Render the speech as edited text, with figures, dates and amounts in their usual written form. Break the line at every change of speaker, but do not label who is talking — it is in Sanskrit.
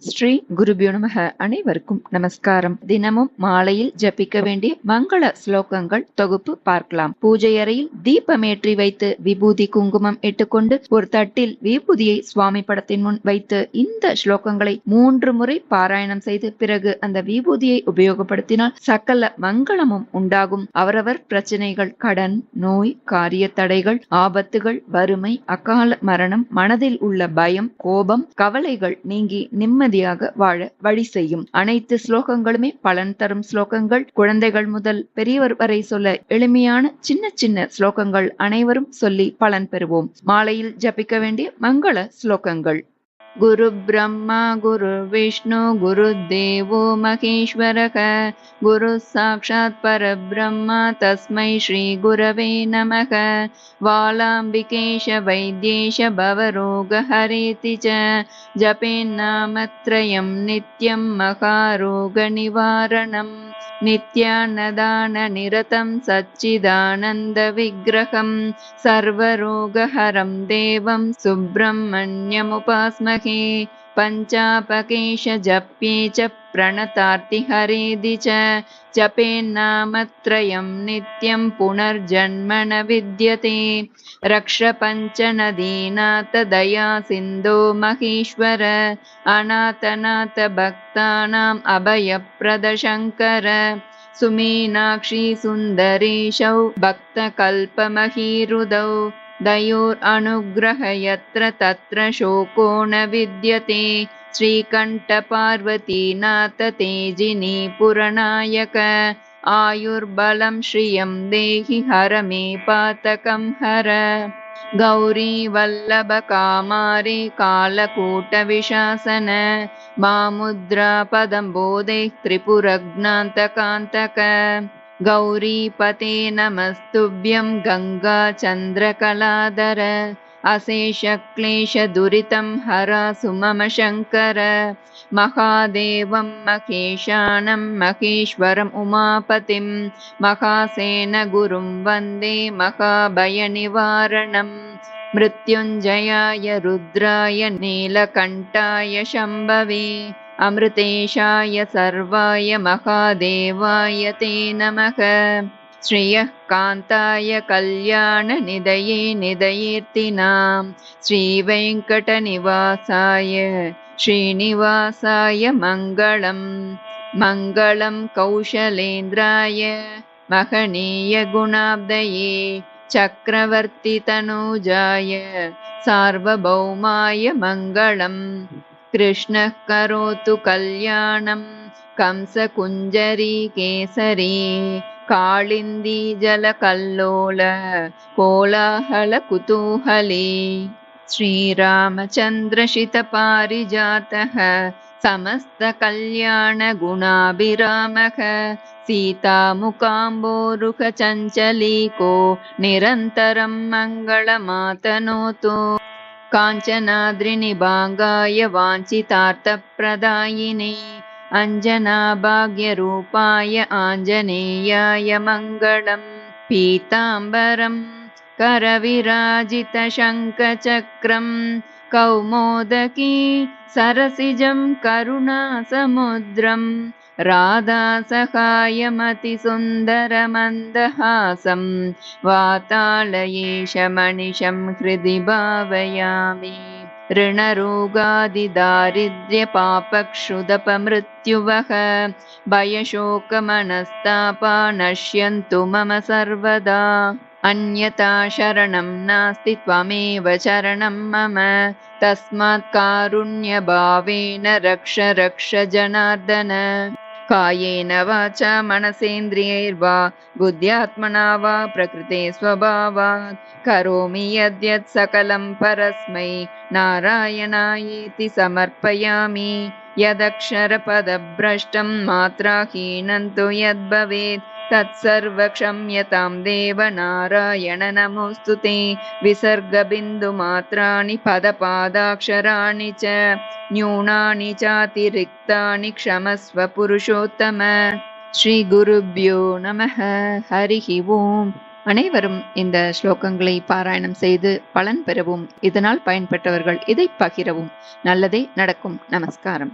ஸ்ரீ குருபியோ நமக. அனைவருக்கும் நமஸ்காரம். தினமும் மாலையில் ஜபிக்க வேண்டிய மங்கள ஸ்லோகங்கள் தொகுப்பு பார்க்கலாம். பூஜை அறையில் தீபமேற்றி வைத்து விபூதி குங்குமம் இட்டுக்கொண்டு ஒரு தட்டில் விபூதியை சுவாமி படத்தின் முன் வைத்து இந்த ஸ்லோகங்களை 3 முறை பாராயணம் செய்து பிறகு அந்த விபூதியை உபயோகப்படுத்தினால் சகல மங்களமும் உண்டாகும். அவரவர் பிரச்சனைகள், கடன், நோய், காரிய தடைகள், ஆபத்துகள், வறுமை, அகால மரணம், மனதில் உள்ள பயம், கோபம், கவலைகள் நீங்கி நிம்மதியாக வாழ வழி செய்யும். அனைத்து ஸ்லோகங்களுமே பலன் தரும் ஸ்லோகங்கள். குழந்தைகள் முதல் பெரியவர் வரை சொல்ல எளிமையான சின்ன சின்ன ஸ்லோகங்கள். அனைவரும் சொல்லி பலன் பெறுவோம். மாலையில் ஜபிக்க வேண்டிய மங்கள ஸ்லோகங்கள். குரு பிரம்மா குரு விஷ்ணு குரு தேவோ மகேஸ்வரக குரு சாக்ஷாத் பரபிரம்மா தஸ்மை ஸ்ரீ குரவே நமக. வாலாம்பிகேஷ வைத்யேஷ பவரோக ஹரேதி ச ஜபேன்னாமத்ரயம் நித்யம் மகாரோக நிவாரணம். நித்யானதான நிரதம் சச்சிதானந்த விக்கிரகம் சர்வரோகஹரம் தேவம் சுப்பிரமண்யமுபாஸ்மஹே. பஞ்சாபகேஷ ஜப்யே ச प्रणतार्ति हरेदि च जपेन्नामत्रयं नित्यं पुनर्जन्म न विद्यते. रक्ष पञ्चनदीनाथ दया सिन्धो महेश्वर अनाथनाथ भक्तानाम् अभयप्रद शङ्कर. सुमीनाक्षी सुन्दरेशौ भक्तकल्पमहीरुदौ दयोरनुग्रह यत्र तत्र शोको न विद्यते. श्रीकण्ठ पार्वतीनाथ तेजिनी पुरनायक आयुर्बलं श्रियं देहि हर मे पातकं हर. गौरी वल्लभ कामारे कालकूट विशासन मामुद्रा पदं बोधे त्रिपुरघ्नान्तकान्तक. गौरीपते नमस्तुभ्यं गंगा चन्द्रकलाधर अशेष क्लेश दुरितं हरा सुमम शङ्कर. महादेवं महेशानं महेश्वरम् उमापतिं महासेन गुरुं वन्दे महाभयनिवारणम्. मृत्युञ्जयाय रुद्राय नीलकण्ठाय शम्भवे अमृतेशाय सर्वाय महादेवाय ते नमः. श्रियः कान्ताय कल्याण निधये निधयेर्तिनां श्रीवेङ्कटनिवासाय श्रीनिवासाय मङ्गलम्. मङ्गलं कौशलेन्द्राय महनीय गुणाब्धये चक्रवर्ति तनूजाय सार्वभौमाय मङ्गलम्. कृष्णः करोतु कल्याणं कंसकुञ्जरी केसरी कालिन्दी जलकल्लोल कोलाहल कुतूहली. श्रीरामचन्द्रशितपारिजातः समस्त कल्याण गुणाभिरामः सीतामुकाम्बोरुह चञ्चलीको निरन्तरं मङ्गलमातनोतु. काञ्चनाद्रिनिभाङ्गाय वाञ्छितार्थप्रदायिने अञ्जनाभाग्यरूपाय आञ्जनेयाय मङ्गलम्. पीताम्बरं करविराजितशङ्खचक्रं कौमोदकी सरसिजं करुणासमुद्रं राधासहायमतिसुन्दरमन्दहासं वातालयेशमनिशं हृदि भावयामि. ऋणरोगादिदारिद्र्यपापक्षुदपमृत्युवः भयशोकमनस्तापा नश्यन्तु मम सर्वदा. अन्यथा शरणं नास्ति त्वमेव शरणं मम तस्मात् कारुण्यभावेन रक्ष रक्ष जनार्दन. कायेन वाचा मनसेन्द्रियैर्वा बुद्ध्यात्मना वा प्रकृते स्वभावात् करोमि यद्यत् सकलं परस्मै नारायणायेति समर्पयामि. यदक्षरपदभ्रष्टं मात्राहीनं तु यद्भवेत् तत्सर्वक्षम्यतां देव नारायण नमोऽस्तु ते. विसर्गबिन्दुमात्राणि पदपादाक्षराणि च न्यूनानि चातिरिक्तानि क्षमस्व पुरुषोत्तम. श्रीगुरुभ्यो नमः. हरिः ओम्. அனைவரும் இந்த ஸ்லோகங்களை பாராயணம் செய்து பலன் பெறவும், இதனால் பயன்பெற்றவர்கள் இதை பகிரவும். நல்லதே நடக்கும். நமஸ்காரம்.